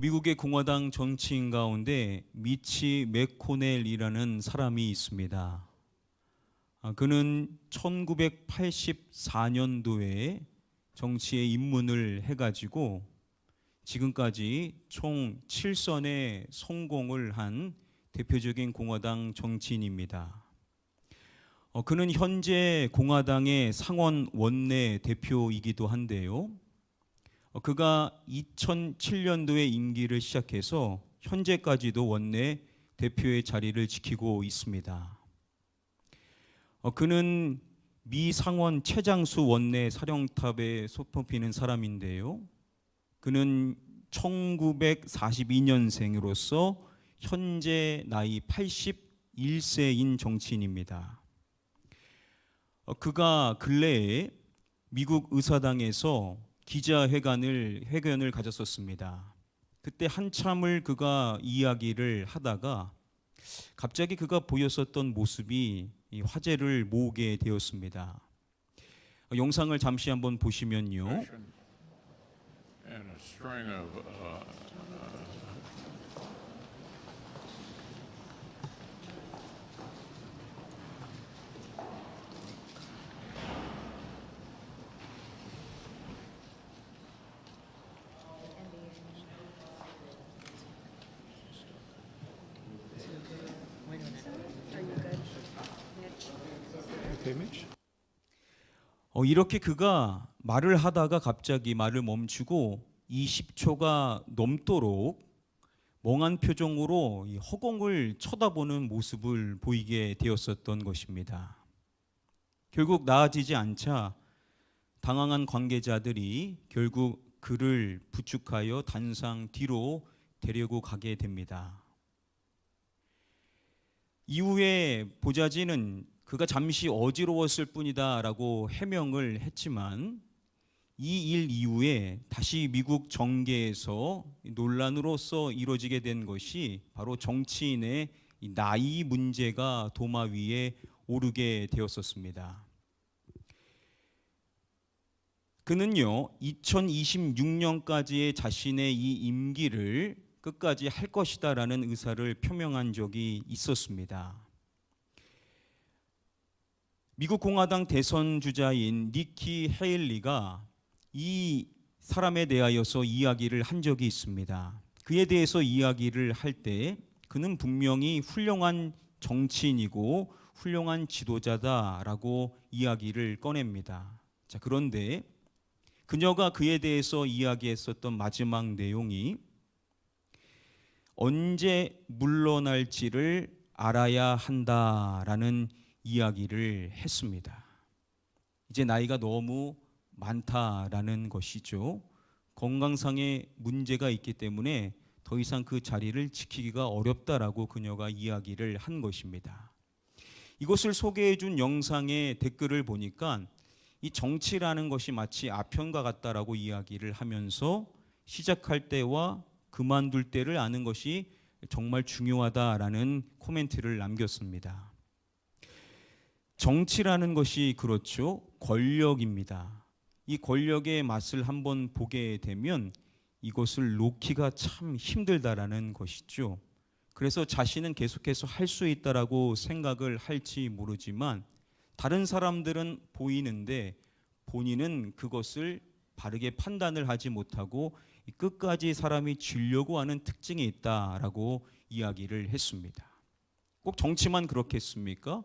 미국의 공화당 정치인 가운데 미치 맥코넬이라는 사람이 있습니다. 그는 1984년도에 정치에 입문을 해가지고 지금까지 총 7선의 성공을 한 대표적인 공화당 정치인입니다. 그는 현재 공화당의 상원 원내 대표이기도 한데요. 그가 2007년도에 임기를 시작해서 현재까지도 원내 대표의 자리를 지키고 있습니다. 그는 미 상원 최장수 원내 사령탑에 손꼽히는 사람인데요. 그는 1942년생으로서 현재 나이 81세인 정치인입니다. 그가 근래에 미국 의사당에서 기자회견을 가졌었습니다. 그때 한참을 그가 이야기를 하다가 갑자기 그가 보였었던 모습이 화제를 모으게 되었습니다. 영상을 잠시 한번 보시면요. 이렇게 그가 말을 하다가 갑자기 말을 멈추고 20초가 넘도록 멍한 표정으로 이 허공을 쳐다보는 모습을 보이게 되었었던 것입니다. 결국 나아지지 않자 당황한 관계자들이 결국 그를 부축하여 단상 뒤로 데리고 가게 됩니다. 이후에 보좌진은 그가 잠시 어지러웠을 뿐이다 라고 해명을 했지만 이 일 이후에 다시 미국 정계에서 논란으로서 이루어지게 된 것이 바로 정치인의 나이 문제가 도마 위에 오르게 되었었습니다. 그는요, 2026년까지의 자신의 이 임기를 끝까지 할 것이다라는 의사를 표명한 적이 있었습니다. 미국 공화당 대선 주자인 니키 헤일리가 이 사람에 대하여서 이야기를 한 적이 있습니다. 그에 대해서 이야기를 할 때 그는 분명히 훌륭한 정치인이고 훌륭한 지도자다라고 이야기를 꺼냅니다. 자, 그런데 그녀가 그에 대해서 이야기했었던 마지막 내용이 언제 물러날지를 알아야 한다라는 이야기를 했습니다. 이제 나이가 너무 많다라는 것이죠. 건강상의 문제가 있기 때문에 더 이상 그 자리를 지키기가 어렵다라고 그녀가 이야기를 한 것입니다. 이것을 소개해 준 영상의 댓글을 보니까 이 정치라는 것이 마치 아편과 같다라고 이야기를 하면서 시작할 때와 그만둘 때를 아는 것이 정말 중요하다라는 코멘트를 남겼습니다. 정치라는 것이 그렇죠. 권력입니다. 이 권력의 맛을 한번 보게 되면 이것을 놓기가 참 힘들다라는 것이죠. 그래서 자신은 계속해서 할 수 있다라고 생각을 할지 모르지만 다른 사람들은 보이는데 본인은 그것을 바르게 판단을 하지 못하고 끝까지 사람이 쥐려고 하는 특징이 있다라고 이야기를 했습니다. 꼭 정치만 그렇겠습니까?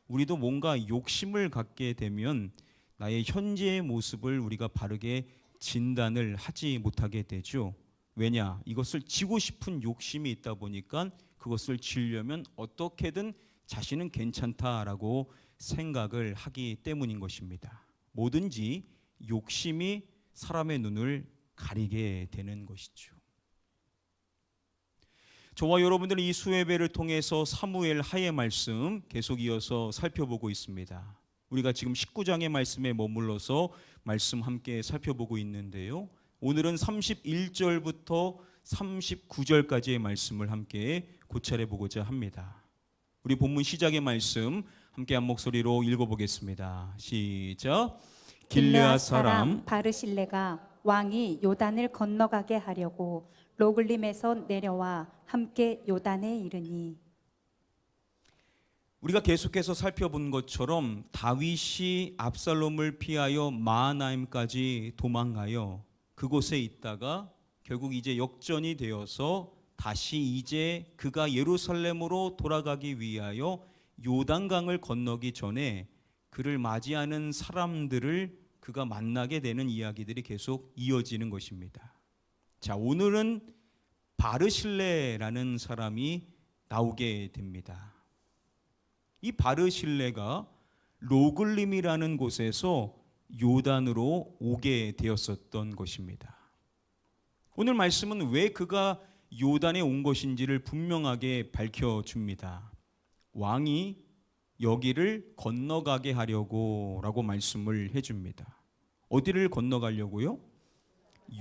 우리도 뭔가 욕심을 갖게 되면 나의 현재의 모습을 우리가 바르게 진단을 하지 못하게 되죠. 왜냐? 이것을 지고 싶은 욕심이 있다 보니까 그것을 지려면 어떻게든 자신은 괜찮다라고 생각을 하기 때문인 것입니다. 뭐든지 욕심이 사람의 눈을 가리게 되는 것이죠. 저와 여러분들은 이 수예배를 통해서 사무엘 하의 말씀 계속 이어서 살펴보고 있습니다. 우리가 지금 19장의 말씀에 머물러서 말씀 함께 살펴보고 있는데요. 오늘은 31절부터 39절까지의 말씀을 함께 고찰해 보고자 합니다. 우리 본문 시작의 말씀 함께 한 목소리로 읽어보겠습니다. 시작. 길르앗 사람 바르실레가 왕이 요단을 건너가게 하려고 로글림에서 내려와 함께 요단에 이르니. 우리가 계속해서 살펴본 것처럼 다윗이 압살롬을 피하여 마하나임까지 도망가요. 그곳에 있다가 결국 이제 역전이 되어서 다시 이제 그가 예루살렘으로 돌아가기 위하여 요단강을 건너기 전에 그를 맞이하는 사람들을 그가 만나게 되는 이야기들이 계속 이어지는 것입니다. 자, 오늘은 바르실레라는 사람이 나오게 됩니다. 이 바르실레가 로글림이라는 곳에서 요단으로 오게 되었었던 것입니다. 오늘 말씀은 왜 그가 요단에 온 것인지를 분명하게 밝혀줍니다. 왕이 여기를 건너가게 하려고 라고 말씀을 해줍니다. 어디를 건너가려고요?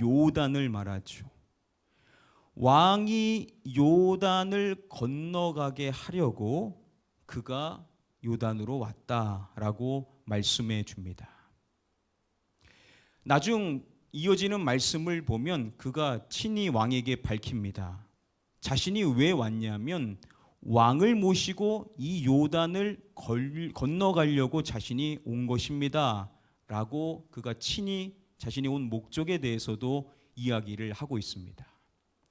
요단을 말하죠. 왕이 요단을 건너가게 하려고 그가 요단으로 왔다라고 말씀해 줍니다. 나중 이어지는 말씀을 보면 그가 친히 왕에게 밝힙니다. 자신이 왜 왔냐면 왕을 모시고 이 요단을 건너가려고 자신이 온 것입니다 라고 그가 친히 자신이 온 목적에 대해서도 이야기를 하고 있습니다.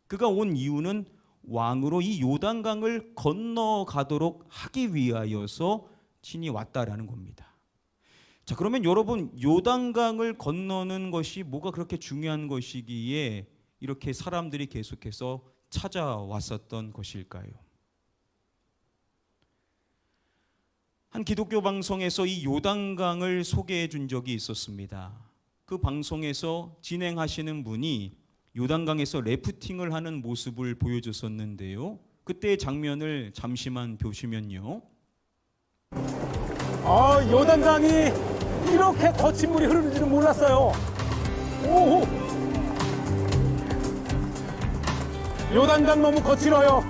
그가 온 이유는 왕으로 이 요단강을 건너가도록 하기 위하여서 친히 왔다라는 겁니다. 자, 그러면 여러분, 요단강을 건너는 것이 뭐가 그렇게 중요한 것이기에 이렇게 사람들이 계속해서 찾아왔었던 것일까요? 한 기독교 방송에서 이 요단강을 소개해 준 적이 있었습니다. 그 방송에서 진행하시는 분이 요단강에서 래프팅을 하는 모습을 보여줬었는데요. 그때의 장면을 잠시만 보시면요. 요단강이 이렇게 거친 물이 흐르는지는 몰랐어요. 오호! 요단강 너무 거칠어요.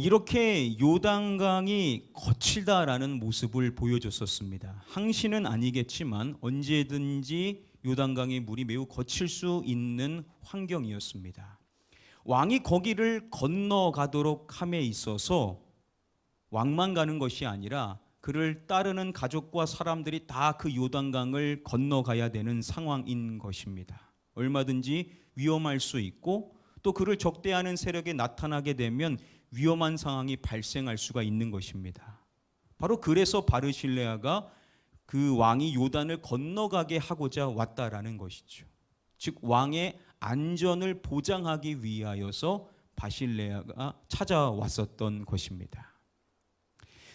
이렇게 요단강이 거칠다라는 모습을 보여줬었습니다. 항시는 아니겠지만 언제든지 요단강의 물이 매우 거칠 수 있는 환경이었습니다. 왕이 거기를 건너가도록 함에 있어서 왕만 가는 것이 아니라 그를 따르는 가족과 사람들이 다 그 요단강을 건너가야 되는 상황인 것입니다. 얼마든지 위험할 수 있고 또 그를 적대하는 세력이 나타나게 되면 위험한 상황이 발생할 수가 있는 것입니다. 바로 그래서 바르실레아가 그 왕이 요단을 건너가게 하고자 왔다라는 것이죠. 즉 왕의 안전을 보장하기 위하여서 바실레아가 찾아왔었던 것입니다.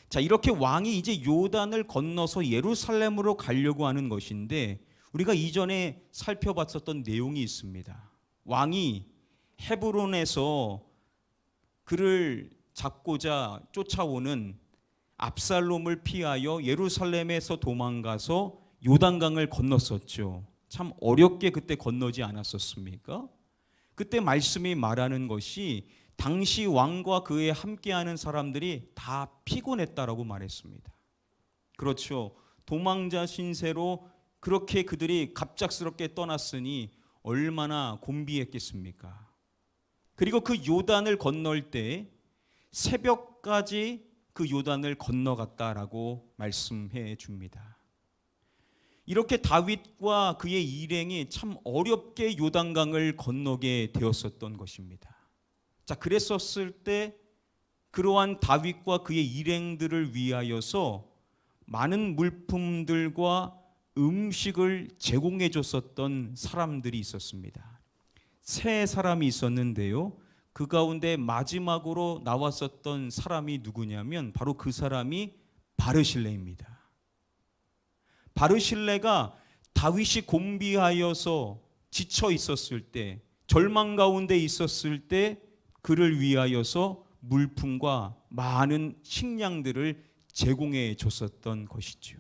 자, 이렇게 왕이 이제 요단을 건너서 예루살렘으로 가려고 하는 것인데 우리가 이전에 살펴봤었던 내용이 있습니다. 왕이 헤브론에서 그를 잡고자 쫓아오는 압살롬을 피하여 예루살렘에서 도망가서 요단강을 건넜었죠. 참 어렵게 그때 건너지 않았었습니까? 그때 말씀이 말하는 것이 당시 왕과 그에 함께하는 사람들이 다 피곤했다라고 말했습니다. 그렇죠. 도망자 신세로 그렇게 그들이 갑작스럽게 떠났으니 얼마나 곤비했겠습니까? 그리고 그 요단을 건널 때 새벽까지 그 요단을 건너갔다라고 말씀해 줍니다. 이렇게 다윗과 그의 일행이 참 어렵게 요단강을 건너게 되었었던 것입니다. 자, 그랬었을 때 그러한 다윗과 그의 일행들을 위하여서 많은 물품들과 음식을 제공해 줬었던 사람들이 있었습니다. 세 사람이 있었는데요. 그 가운데 마지막으로 나왔었던 사람이 누구냐면 바로 그 사람이 바르실레입니다. 바르실레가 다윗이 곤비하여서 지쳐 있었을 때, 절망 가운데 있었을 때 그를 위하여서 물품과 많은 식량들을 제공해 줬었던 것이죠.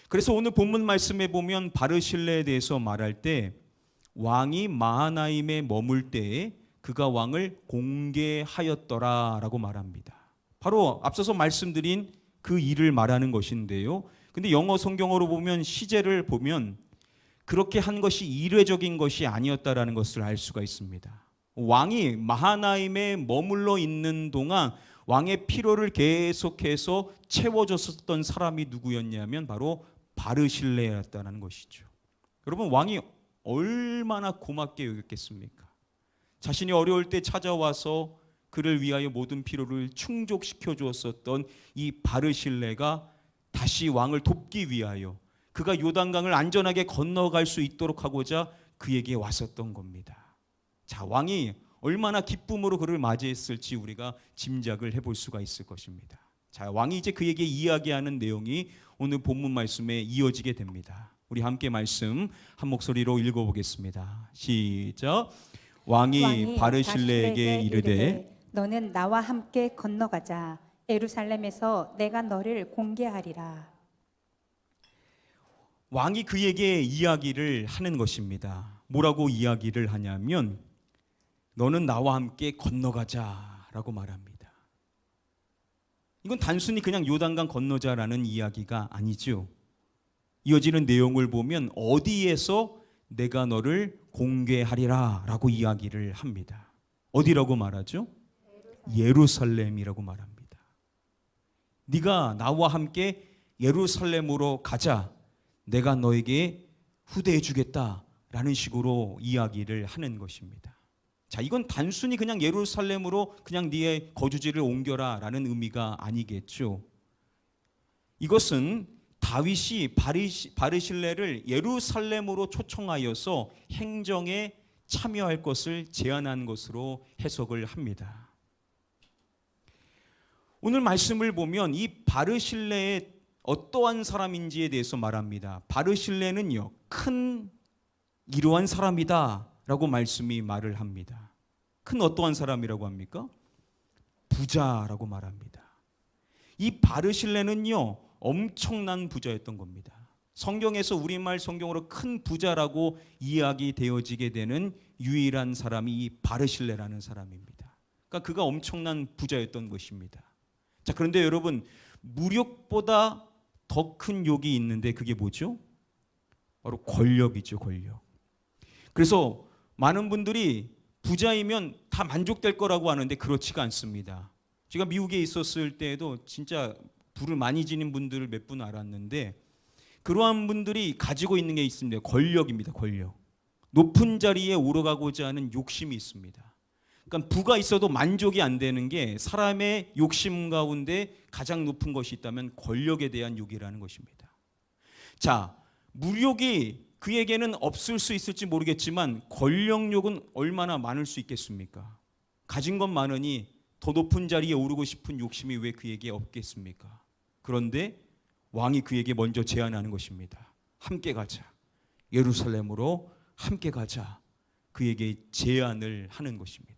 그래서 오늘 본문 말씀에 보면 바르실레에 대해서 말할 때 왕이 마하나임에 머물 때에 그가 왕을 공개하였더라라고 말합니다. 바로 앞서서 말씀드린 그 일을 말하는 것인데요. 근데 영어 성경어로 보면 시제를 보면 그렇게 한 것이 이례적인 것이 아니었다라는 것을 알 수가 있습니다. 왕이 마하나임에 머물러 있는 동안 왕의 필요를 계속해서 채워줬었던 사람이 누구였냐면 바로 바르실레였다는 것이죠. 여러분, 왕이 얼마나 고맙게 여겼겠습니까? 자신이 어려울 때 찾아와서 그를 위하여 모든 필요를 충족시켜 주었었던 이 바르실레가 다시 왕을 돕기 위하여 그가 요단강을 안전하게 건너갈 수 있도록 하고자 그에게 왔었던 겁니다. 자, 왕이 얼마나 기쁨으로 그를 맞이했을지 우리가 짐작을 해볼 수가 있을 것입니다. 자, 왕이 이제 그에게 이야기하는 내용이 오늘 본문 말씀에 이어지게 됩니다. 우리 함께 말씀 한 목소리로 읽어보겠습니다. 시작. 왕이 바르실레에게 이르되 너는 나와 함께 건너가자. 예루살렘에서 내가 너를 공개하리라. 왕이 그에게 이야기를 하는 것입니다. 뭐라고 이야기를 하냐면 너는 나와 함께 건너가자라고 말합니다. 이건 단순히 그냥 요단강 건너자라는 이야기가 아니죠. 이어지는 내용을 보면 어디에서 내가 너를 공개하리라 라고 이야기를 합니다. 어디라고 말하죠? 예루살렘이라고 말합니다. 네가 나와 함께 예루살렘으로 가자. 내가 너에게 후대해 주겠다라는 식으로 이야기를 하는 것입니다. 자, 이건 단순히 그냥 예루살렘으로 그냥 네의 거주지를 옮겨라라는 의미가 아니겠죠. 이것은 다윗이 바르실레를 예루살렘으로 초청하여서 행정에 참여할 것을 제안한 것으로 해석을 합니다. 오늘 말씀을 보면 이 바르실레의 어떠한 사람인지에 대해서 말합니다. 바르실레는요, 큰 이러한 사람이다 라고 말씀이 말을 합니다. 큰 어떠한 사람이라고 합니까? 부자라고 말합니다. 이 바르실레는요, 엄청난 부자였던 겁니다. 성경에서 우리말 성경으로 큰 부자라고 이야기되어지게 되는 유일한 사람이 이 바르실레라는 사람입니다. 그러니까 그가 엄청난 부자였던 것입니다. 자, 그런데 여러분, 무력보다 더 큰 욕이 있는데 그게 뭐죠? 바로 권력이죠, 권력. 그래서 많은 분들이 부자이면 다 만족될 거라고 하는데 그렇지가 않습니다. 제가 미국에 있었을 때에도 진짜 부를 많이 지닌 분들을 몇 분 알았는데 그러한 분들이 가지고 있는 게 있습니다. 권력입니다, 권력. 높은 자리에 오르가고자 하는 욕심이 있습니다. 그러니까 부가 있어도 만족이 안 되는 게 사람의 욕심 가운데 가장 높은 것이 있다면 권력에 대한 욕이라는 것입니다. 자, 무력이 그에게는 없을 수 있을지 모르겠지만 권력욕은 얼마나 많을 수 있겠습니까? 가진 건 많으니 더 높은 자리에 오르고 싶은 욕심이 왜 그에게 없겠습니까? 그런데 왕이 그에게 먼저 제안하는 것입니다. 함께 가자. 예루살렘으로 함께 가자. 그에게 제안을 하는 것입니다.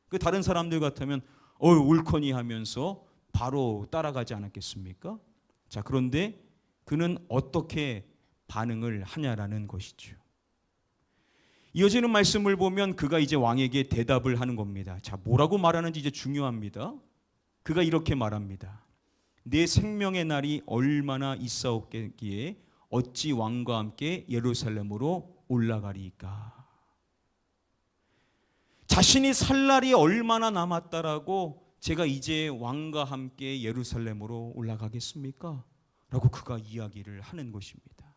그 다른 사람들 같으면 옳거니 하면서 바로 따라가지 않았겠습니까? 자, 그런데 그는 어떻게 반응을 하냐라는 것이죠. 이어지는 말씀을 보면 그가 이제 왕에게 대답을 하는 겁니다. 자, 뭐라고 말하는지 이제 중요합니다. 그가 이렇게 말합니다. 내 생명의 날이 얼마나 있사옵겠기에 어찌 왕과 함께 예루살렘으로 올라가리이까. 자신이 살 날이 얼마나 남았다라고 제가 이제 왕과 함께 예루살렘으로 올라가겠습니까? 라고 그가 이야기를 하는 것입니다.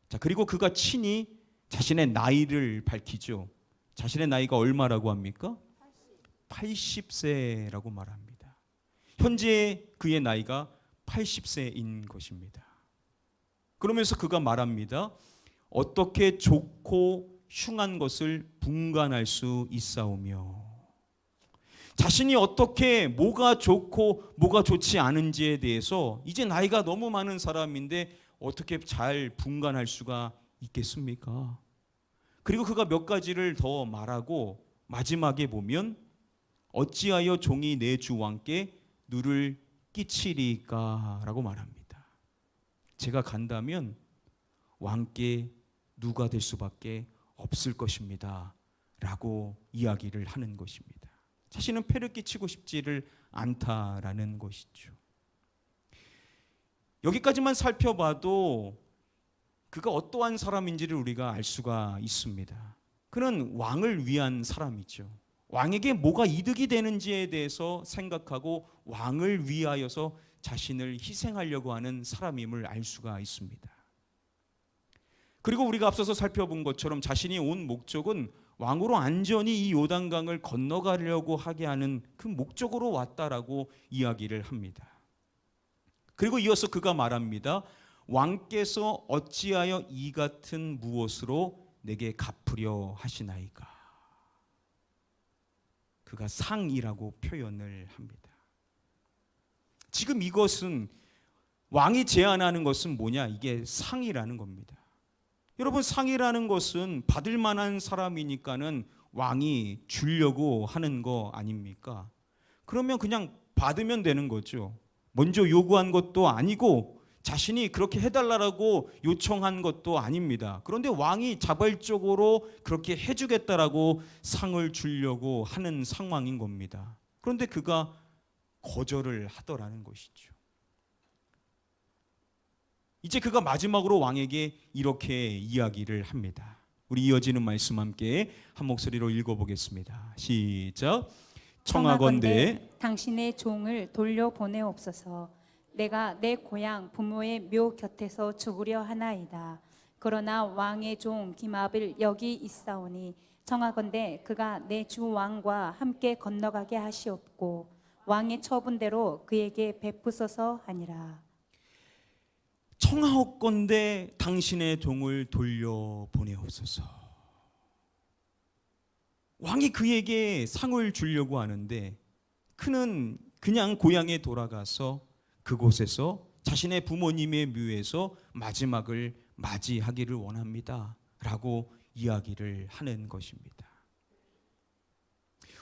자, 그리고 그가 친히 자신의 나이를 밝히죠. 자신의 나이가 얼마라고 합니까? 80세라고 말합니다. 현재 그의 나이가 80세인 것입니다. 그러면서 그가 말합니다. 어떻게 좋고 흉한 것을 분간할 수 있사오며, 자신이 어떻게 뭐가 좋고 뭐가 좋지 않은지에 대해서 이제 나이가 너무 많은 사람인데 어떻게 잘 분간할 수가 있겠습니까? 그리고 그가 몇 가지를 더 말하고 마지막에 보면 어찌하여 종이 내 주 왕께 누를 끼치리까 라고 말합니다. 제가 간다면 왕께 누가 될 수밖에 없을 것입니다 라고 이야기를 하는 것입니다. 자신은 폐를 끼치고 싶지를 않다라는 것이죠. 여기까지만 살펴봐도 그가 어떠한 사람인지를 우리가 알 수가 있습니다. 그는 왕을 위한 사람이죠. 왕에게 뭐가 이득이 되는지에 대해서 생각하고 왕을 위하여서 자신을 희생하려고 하는 사람임을 알 수가 있습니다. 그리고 우리가 앞서서 살펴본 것처럼 자신이 온 목적은 왕으로 안전히 이 요단강을 건너가려고 하게 하는 그 목적으로 왔다라고 이야기를 합니다. 그리고 이어서 그가 말합니다. 왕께서 어찌하여 이 같은 무엇으로 내게 갚으려 하시나이까. 그가 상이라고 표현을 합니다. 지금 이것은 왕이 제안하는 것은 뭐냐? 이게 상이라는 겁니다. 여러분, 상이라는 것은 받을 만한 사람이니까는 왕이 주려고 하는 거 아닙니까? 그러면 그냥 받으면 되는 거죠. 먼저 요구한 것도 아니고 자신이 그렇게 해달라고 요청한 것도 아닙니다. 그런데 왕이 자발적으로 그렇게 해주겠다라고 상을 주려고 하는 상황인 겁니다. 그런데 그가 거절을 하더라는 것이죠. 이제 그가 마지막으로 왕에게 이렇게 이야기를 합니다. 우리 이어지는 말씀 함께 한 목소리로 읽어보겠습니다. 시작. 청하건대 당신의 종을 돌려보내옵소서. 내가 내 고향 부모의 묘 곁에서 죽으려 하나이다. 그러나 왕의 종 기맙을 여기 있사오니 청하건대 그가 내 주 왕과 함께 건너가게 하시옵고 왕의 처분대로 그에게 베푸소서 하니라. 청하옵건대 당신의 종을 돌려보내옵소서. 왕이 그에게 상을 주려고 하는데 그는 그냥 고향에 돌아가서 그곳에서 자신의 부모님의 묘에서 마지막을 맞이하기를 원합니다 라고 이야기를 하는 것입니다.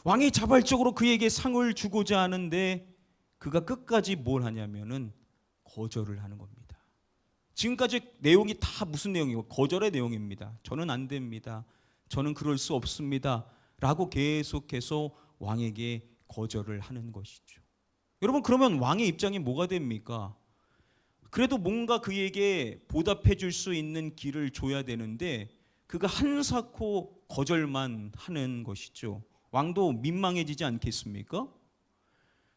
왕이 자발적으로 그에게 상을 주고자 하는데 그가 끝까지 뭘 하냐면은 거절을 하는 겁니다. 지금까지 내용이 다 무슨 내용이고 거절의 내용입니다. 저는 안 됩니다. 저는 그럴 수 없습니다 라고 계속해서 왕에게 거절을 하는 것이죠. 여러분, 그러면 왕의 입장이 뭐가 됩니까? 그래도 뭔가 그에게 보답해 줄 수 있는 길을 줘야 되는데 그가 한사코 거절만 하는 것이죠. 왕도 민망해지지 않겠습니까?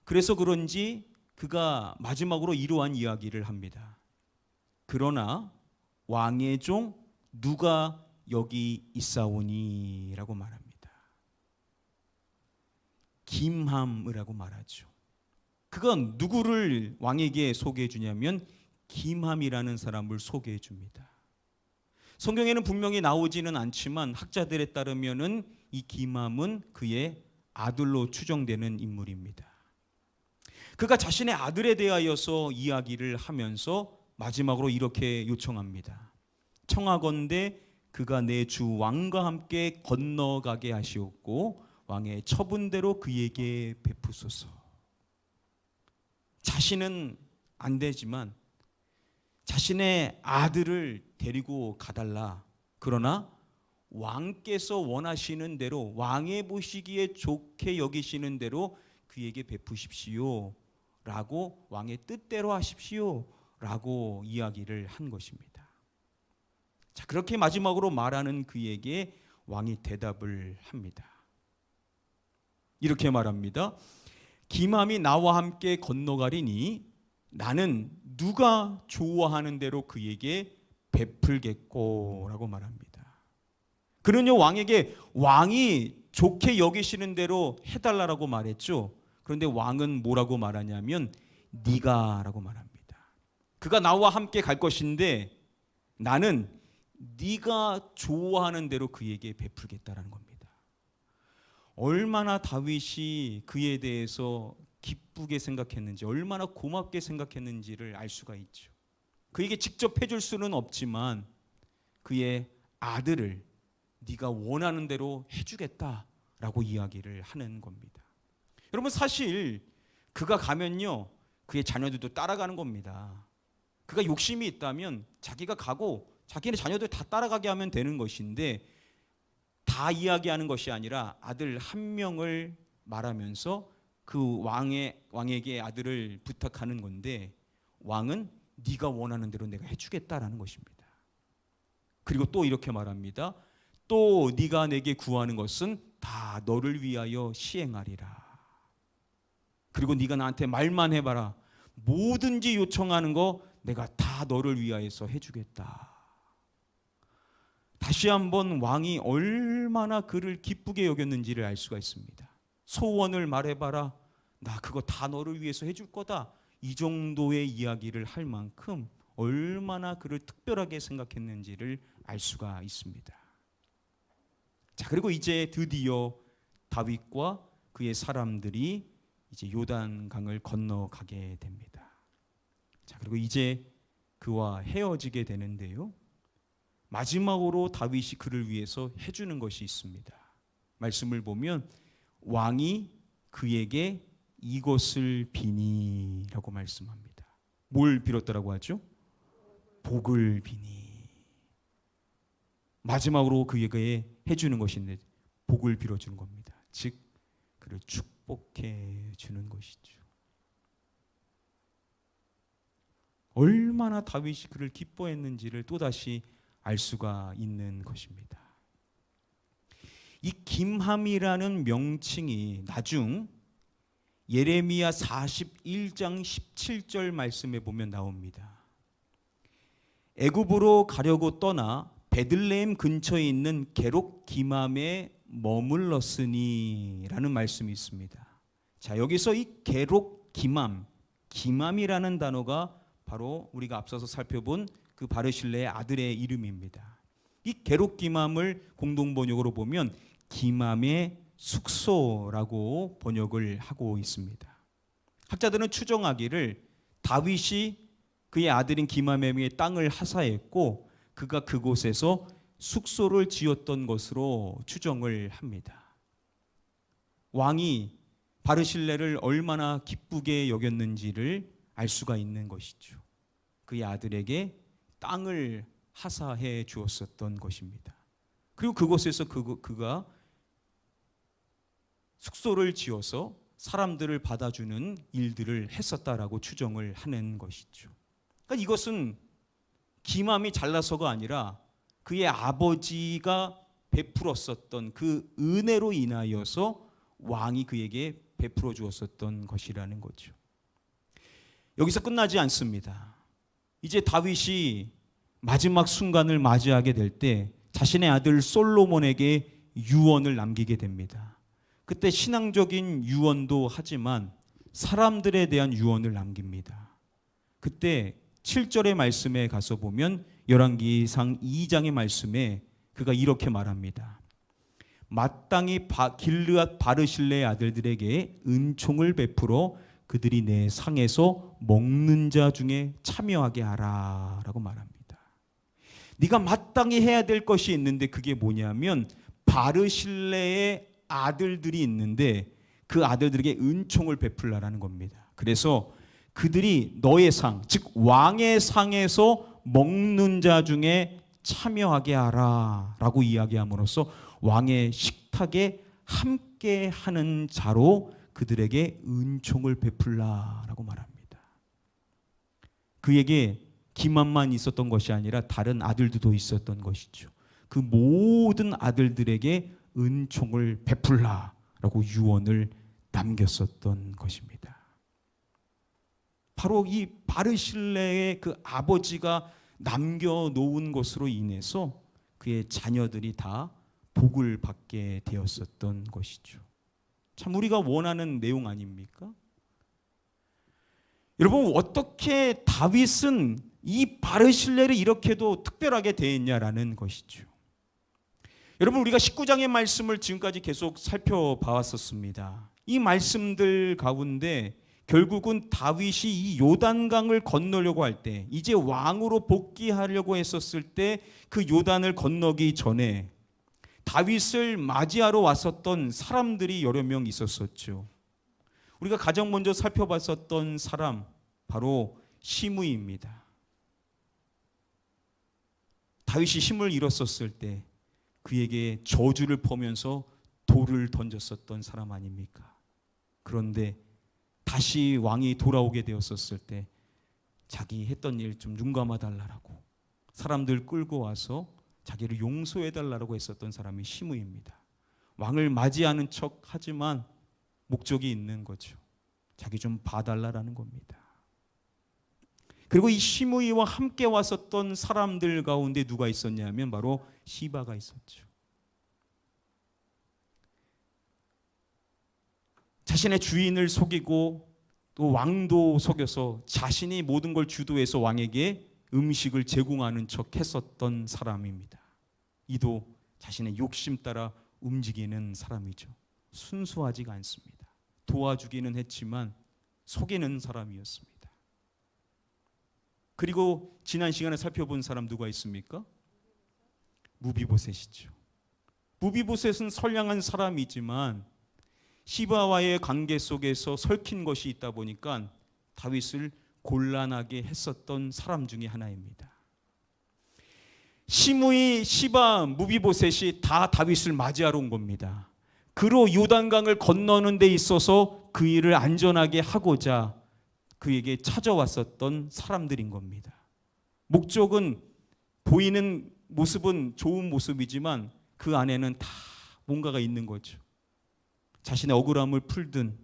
그래서 그런지 그가 마지막으로 이러한 이야기를 합니다. 그러나 왕의 종 누가 여기 있사오니 라고 말합니다. 김함이라고 말하죠. 그건 누구를 왕에게 소개해 주냐면 김함이라는 사람을 소개해 줍니다. 성경에는 분명히 나오지는 않지만 학자들에 따르면은 이 김함은 그의 아들로 추정되는 인물입니다. 그가 자신의 아들에 대하여서 이야기를 하면서 마지막으로 이렇게 요청합니다. 청하건대 그가 내 주 왕과 함께 건너가게 하시옵고 왕의 처분대로 그에게 베푸소서. 자신은 안 되지만 자신의 아들을 데리고 가달라. 그러나 왕께서 원하시는 대로 왕의 보시기에 좋게 여기시는 대로 그에게 베푸십시오 라고 왕의 뜻대로 하십시오 라고 이야기를 한 것입니다. 자, 그렇게 마지막으로 말하는 그에게 왕이 대답을 합니다. 이렇게 말합니다. 김함이 나와 함께 건너가리니 나는 누가 좋아하는 대로 그에게 베풀겠고 라고 말합니다. 그는요, 왕에게 왕이 좋게 여기시는 대로 해달라고 말했죠. 그런데 왕은 뭐라고 말하냐면 네가 라고 말합니다. 그가 나와 함께 갈 것인데 나는 네가 좋아하는 대로 그에게 베풀겠다라는 겁니다. 얼마나 다윗이 그에 대해서 기쁘게 생각했는지, 얼마나 고맙게 생각했는지를 알 수가 있죠. 그에게 직접 해줄 수는 없지만 그의 아들을 네가 원하는 대로 해주겠다라고 이야기를 하는 겁니다. 여러분, 사실 그가 가면요 그의 자녀들도 따라가는 겁니다. 그가 욕심이 있다면 자기가 가고 자기네 자녀들 다 따라가게 하면 되는 것인데 다 이야기하는 것이 아니라 아들 한 명을 말하면서 그 왕에게 아들을 부탁하는 건데 왕은 네가 원하는 대로 내가 해주겠다라는 것입니다. 그리고 또 이렇게 말합니다. 또 네가 내게 구하는 것은 다 너를 위하여 시행하리라. 그리고 네가 나한테 말만 해봐라. 뭐든지 요청하는 거 내가 다 너를 위하여서 해주겠다. 다시 한번 왕이 얼마나 그를 기쁘게 여겼는지를 알 수가 있습니다. 소원을 말해봐라. 나 그거 다 너를 위해서 해줄 거다. 이 정도의 이야기를 할 만큼 얼마나 그를 특별하게 생각했는지를 알 수가 있습니다. 자, 그리고 이제 드디어 다윗과 그의 사람들이 이제 요단강을 건너가게 됩니다. 자, 그리고 이제 그와 헤어지게 되는데요. 마지막으로 다윗이 그를 위해서 해주는 것이 있습니다. 말씀을 보면 왕이 그에게 이것을 비니라고 말씀합니다. 뭘 빌었다라고 하죠? 복을 비니. 마지막으로 그에게 해주는 것인데 복을 빌어주는 겁니다. 즉 그를 축복해 주는 것이죠. 얼마나 다윗이 그를 기뻐했는지를 또다시 알 수가 있는 것입니다. 이 김함이라는 명칭이 나중 예레미야 41장 17절 말씀에 보면 나옵니다. 애굽으로 가려고 떠나 베들레헴 근처에 있는 게록 기맘에 머물렀으니 라는 말씀이 있습니다. 자, 여기서 이 게록 기맘, 기맘이라는 단어가 바로 우리가 앞서서 살펴본 그 바르실레의 아들의 이름입니다. 이 게록 기맘을 공동 번역으로 보면 기맘의 숙소라고 번역을 하고 있습니다. 학자들은 추정하기를 다윗이 그의 아들인 기맘의 땅을 하사했고 그가 그곳에서 숙소를 지었던 것으로 추정을 합니다. 왕이 바르실레를 얼마나 기쁘게 여겼는지를 알 수가 있는 것이죠. 그의 아들에게 땅을 하사해 주었었던 것입니다. 그리고 그곳에서 그가 숙소를 지어서 사람들을 받아주는 일들을 했었다라고 추정을 하는 것이죠. 그러니까 이것은 기맘이 잘나서가 아니라 그의 아버지가 베풀었었던 그 은혜로 인하여서 왕이 그에게 베풀어 주었었던 것이라는 거죠. 여기서 끝나지 않습니다. 이제 다윗이 마지막 순간을 맞이하게 될 때 자신의 아들 솔로몬에게 유언을 남기게 됩니다. 그때 신앙적인 유언도 하지만 사람들에 대한 유언을 남깁니다. 그때 7절의 말씀에 가서 보면 열왕기상 2장의 말씀에 그가 이렇게 말합니다. 마땅히 길르앗 바르실레의 아들들에게 은총을 베풀어 그들이 내 상에서 먹는 자 중에 참여하게 하라 라고 말합니다. 네가 마땅히 해야 될 것이 있는데 그게 뭐냐면 바르실레의 아들들이 있는데 그 아들들에게 은총을 베풀라라는 겁니다. 그래서 그들이 너의 상, 즉 왕의 상에서 먹는 자 중에 참여하게 하라 라고 이야기함으로써 왕의 식탁에 함께 하는 자로 그들에게 은총을 베풀라라고 말합니다. 그에게 기만만 있었던 것이 아니라 다른 아들들도 있었던 것이죠. 그 모든 아들들에게 은총을 베풀라라고 유언을 남겼었던 것입니다. 바로 이 바르실레의 그 아버지가 남겨놓은 것으로 인해서 그의 자녀들이 다 복을 받게 되었었던 것이죠. 참 우리가 원하는 내용 아닙니까? 여러분 어떻게 다윗은 이 바르실레를 이렇게도 특별하게 대했냐라는 것이죠. 여러분 우리가 19장의 말씀을 지금까지 계속 살펴봐왔었습니다. 이 말씀들 가운데 결국은 다윗이 이 요단강을 건너려고 할 때 이제 왕으로 복귀하려고 했었을 때 그 요단을 건너기 전에 다윗을 맞이하러 왔었던 사람들이 여러 명 있었었죠. 우리가 가장 먼저 살펴봤었던 사람 바로 시므이입니다. 다윗이 힘을 잃었었을 때 그에게 저주를 퍼면서 돌을 던졌었던 사람 아닙니까? 그런데 다시 왕이 돌아오게 되었었을 때 자기 했던 일 좀 눈 감아 달라고 사람들 끌고 와서 자기를 용서해달라고 했었던 사람이 시므이입니다. 왕을 맞이하는 척 하지만 목적이 있는 거죠. 자기 좀 봐달라라는 겁니다. 그리고 이 시므이와 함께 왔었던 사람들 가운데 누가 있었냐면 바로 시바가 있었죠. 자신의 주인을 속이고 또 왕도 속여서 자신이 모든 걸 주도해서 왕에게 음식을 제공하는 척 했었던 사람입니다. 이도 자신의 욕심 따라 움직이는 사람이죠. 순수하지가 않습니다. 도와주기는 했지만 속이는 사람이었습니다. 그리고 지난 시간에 살펴본 사람 누가 있습니까? 무비보셋이죠. 무비보셋은 선량한 사람이지만 시바와의 관계 속에서 설킨 것이 있다 보니까 다윗을 곤란하게 했었던 사람 중에 하나입니다. 시므이, 시바, 무비보셋이 다 다윗을 맞이하러 온 겁니다. 그로 요단강을 건너는 데 있어서 그 일을 안전하게 하고자 그에게 찾아왔었던 사람들인 겁니다. 목적은 보이는 모습은 좋은 모습이지만 그 안에는 다 뭔가가 있는 거죠. 자신의 억울함을 풀든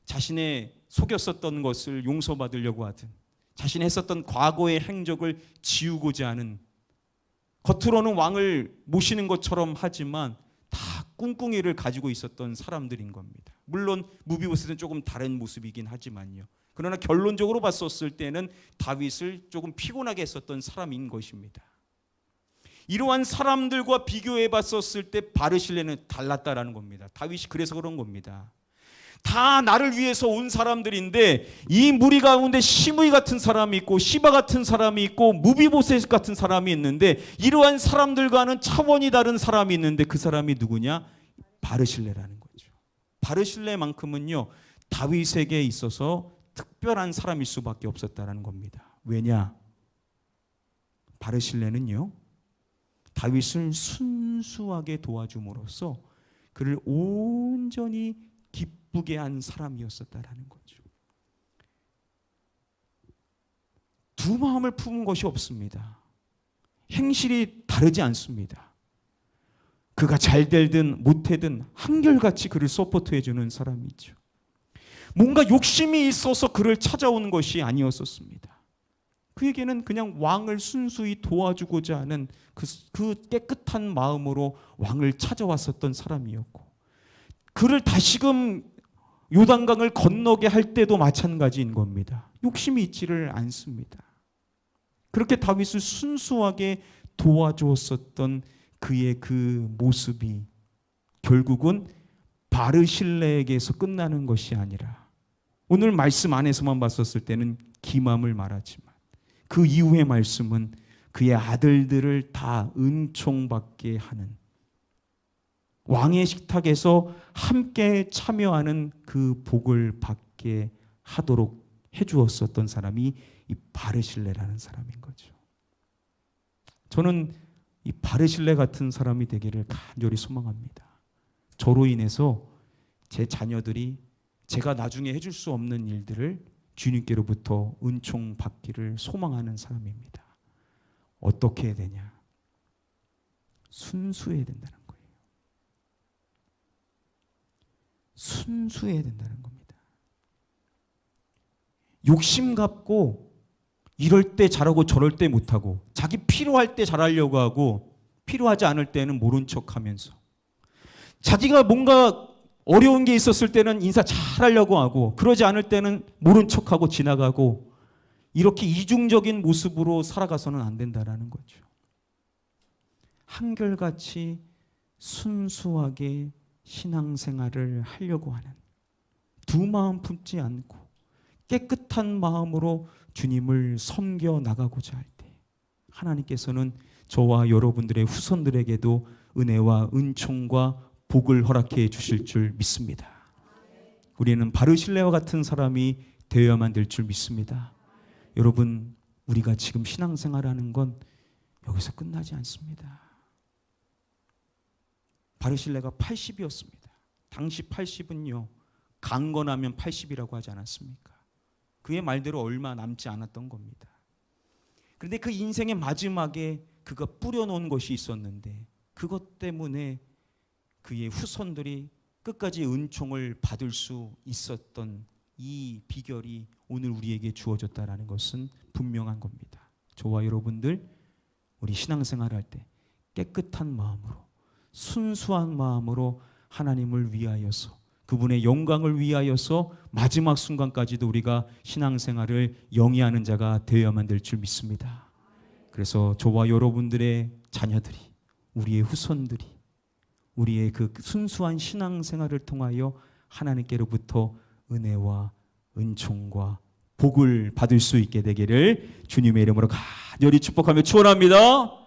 자신의 속였었던 것을 용서받으려고 하든 자신이 했었던 과거의 행적을 지우고자 하는, 겉으로는 왕을 모시는 것처럼 하지만 다 꿍꿍이를 가지고 있었던 사람들인 겁니다. 물론 무비보셋은 조금 다른 모습이긴 하지만요. 그러나 결론적으로 봤었을 때는 다윗을 조금 피곤하게 했었던 사람인 것입니다. 이러한 사람들과 비교해 봤었을 때 바르실레는 달랐다라는 겁니다. 다윗이 그래서 그런 겁니다. 다 나를 위해서 온 사람들인데 이 무리 가운데 시므이 같은 사람이 있고 시바 같은 사람이 있고 무비보셋 같은 사람이 있는데 이러한 사람들과는 차원이 다른 사람이 있는데 그 사람이 누구냐? 바르실레라는 거죠. 바르실레만큼은요 다윗에게 있어서 특별한 사람일 수밖에 없었다라는 겁니다. 왜냐? 바르실레는요 다윗을 순수하게 도와줌으로써 그를 온전히 기쁘게 한 사람이었었다라는 거죠. 두 마음을 품은 것이 없습니다. 행실이 다르지 않습니다. 그가 잘 되든 못되든 한결같이 그를 서포트해주는 사람이죠. 뭔가 욕심이 있어서 그를 찾아오는 것이 아니었었습니다. 그에게는 그냥 왕을 순수히 도와주고자 하는 그 깨끗한 마음으로 왕을 찾아왔었던 사람이었고, 그를 다시금 요단강을 건너게 할 때도 마찬가지인 겁니다. 욕심이 있지를 않습니다. 그렇게 다윗을 순수하게 도와주었었던 그의 그 모습이 결국은 바르실레에게서 끝나는 것이 아니라 오늘 말씀 안에서만 봤었을 때는 기맘을 말하지만 그 이후의 말씀은 그의 아들들을 다 은총받게 하는, 왕의 식탁에서 함께 참여하는 그 복을 받게 하도록 해주었었던 사람이 이 바르실레라는 사람인 거죠. 저는 이 바르실레 같은 사람이 되기를 간절히 소망합니다. 저로 인해서 제 자녀들이 제가 나중에 해줄 수 없는 일들을 주님께로부터 은총 받기를 소망하는 사람입니다. 어떻게 해야 되냐? 순수해야 된다는 거예요. 순수해야 된다는 겁니다. 욕심 갖고 이럴 때 잘하고 저럴 때 못하고 자기 필요할 때 잘하려고 하고 필요하지 않을 때는 모른 척하면서 자기가 뭔가 어려운 게 있었을 때는 인사 잘하려고 하고 그러지 않을 때는 모른 척하고 지나가고 이렇게 이중적인 모습으로 살아가서는 안 된다라는 거죠. 한결같이 순수하게 신앙생활을 하려고 하는, 두 마음 품지 않고 깨끗한 마음으로 주님을 섬겨 나가고자 할 때 하나님께서는 저와 여러분들의 후손들에게도 은혜와 은총과 복을 허락해 주실 줄 믿습니다. 우리는 바르실레와 같은 사람이 되어야만 될 줄 믿습니다. 여러분, 우리가 지금 신앙생활하는 건 여기서 끝나지 않습니다. 바르실레가 80이었습니다. 당시 80은요 강건하면 80이라고 하지 않았습니까? 그의 말대로 얼마 남지 않았던 겁니다. 그런데 그 인생의 마지막에 그가 뿌려놓은 것이 있었는데 그것 때문에 그의 후손들이 끝까지 은총을 받을 수 있었던 이 비결이 오늘 우리에게 주어졌다라는 것은 분명한 겁니다. 저와 여러분들 우리 신앙생활 할 때 깨끗한 마음으로 순수한 마음으로 하나님을 위하여서 그분의 영광을 위하여서 마지막 순간까지도 우리가 신앙생활을 영위하는 자가 되어야만 될 줄 믿습니다. 그래서 저와 여러분들의 자녀들이 우리의 후손들이 우리의 그 순수한 신앙생활을 통하여 하나님께로부터 은혜와 은총과 복을 받을 수 있게 되기를 주님의 이름으로 간절히 축복하며 축원합니다.